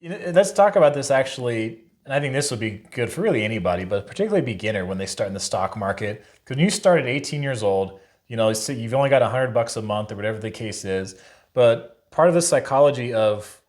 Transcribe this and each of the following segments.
Let's talk about this actually, and I think this would be good for really anybody, but particularly a beginner when they start in the stock market. Because when you start at 18 years old, say you've only got $100 a month or whatever the case is. But part of the psychology of,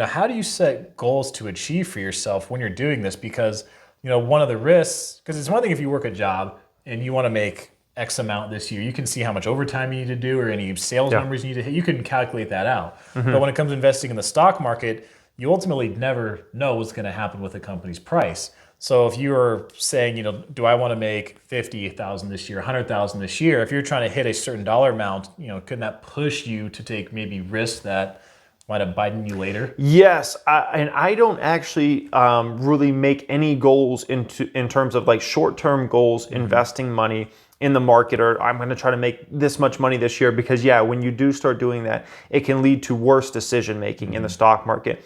how do you set goals to achieve for yourself when you're doing this? Because, one of the risks, because it's one thing if you work a job and you want to make X amount this year, you can see how much overtime you need to do or any sales numbers you need to hit. You can calculate that out. But when it comes to investing in the stock market, you ultimately never know what's going to happen with a company's price. So if you're saying, do I want to make 50,000 this year, 100,000 this year? If you're trying to hit a certain dollar amount, couldn't that push you to take maybe risks that might have bited you later? Yes, and I don't actually really make any goals in terms of like short-term goals, investing money in the market, or I'm going to try to make this much money this year, because when you do start doing that, it can lead to worse decision making in the stock market.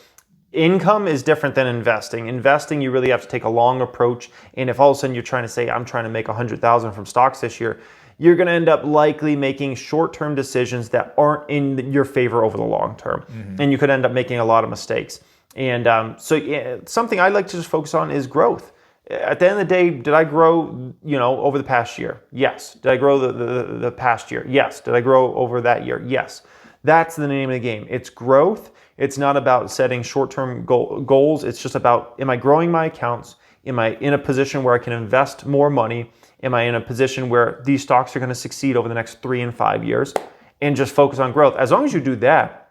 Income is different than investing. Investing, you really have to take a long approach. And if all of a sudden you're trying to say, I'm trying to make 100,000 from stocks this year, you're going to end up likely making short-term decisions that aren't in your favor over the long term. And you could end up making a lot of mistakes. And something I like to just focus on is growth. At the end of the day, did I grow, over the past year? Yes. Did I grow the past year? Yes. Did I grow over that year? Yes. That's the name of the game. It's growth. It's not about setting short-term goals. It's just about, am I growing my accounts? Am I in a position where I can invest more money? Am I in a position where these stocks are going to succeed over the next 3 and 5 years? And just focus on growth. As long as you do that,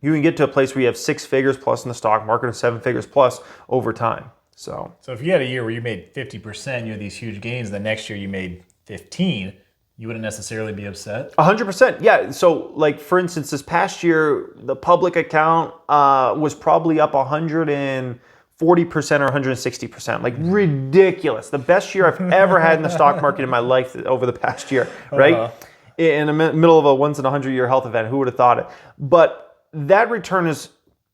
you can get to a place where you have 6 figures plus in the stock market and 7 figures plus over time. So if you had a year where you made 50%, you had these huge gains, the next year you made 15, you wouldn't necessarily be upset? 100%, yeah. So like, for instance, this past year, the public account was probably up 140% or 160%, like ridiculous. The best year I've ever had in the stock market in my life over the past year, right? In the middle of a once in a 100-year health event, who would have thought it? But that return is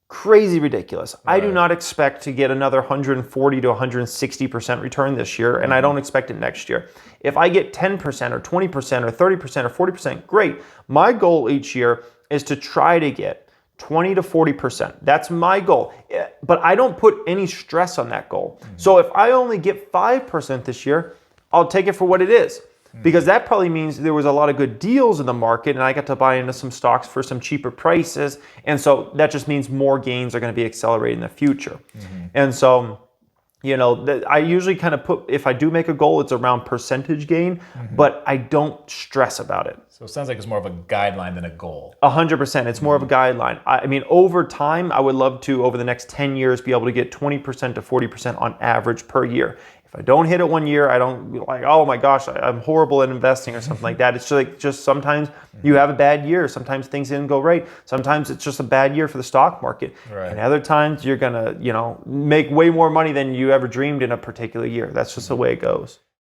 crazy ridiculous. Right. I do not expect to get another 140 to 160% return this year, and I don't expect it next year. If I get 10% or 20% or 30% or 40%, great. My goal each year is to try to get 20 to 40%. That's my goal. But I don't put any stress on that goal. So if I only get 5% this year, I'll take it for what it is. Because that probably means there was a lot of good deals in the market and I got to buy into some stocks for some cheaper prices. And so that just means more gains are going to be accelerated in the future. And so, I usually kind of put, if I do make a goal, it's around percentage gain, but I don't stress about it. So it sounds like it's more of a guideline than a goal. 100%. It's more of a guideline. I mean, over time, I would love to, over the next 10 years, be able to get 20% to 40% on average per year. If I don't hit it one year, I don't like, oh my gosh, I'm horrible at investing or something like that. It's just sometimes you have a bad year. Sometimes things didn't go right. Sometimes it's just a bad year for the stock market. Right. And other times you're going to, make way more money than you ever dreamed in a particular year. That's just the way it goes.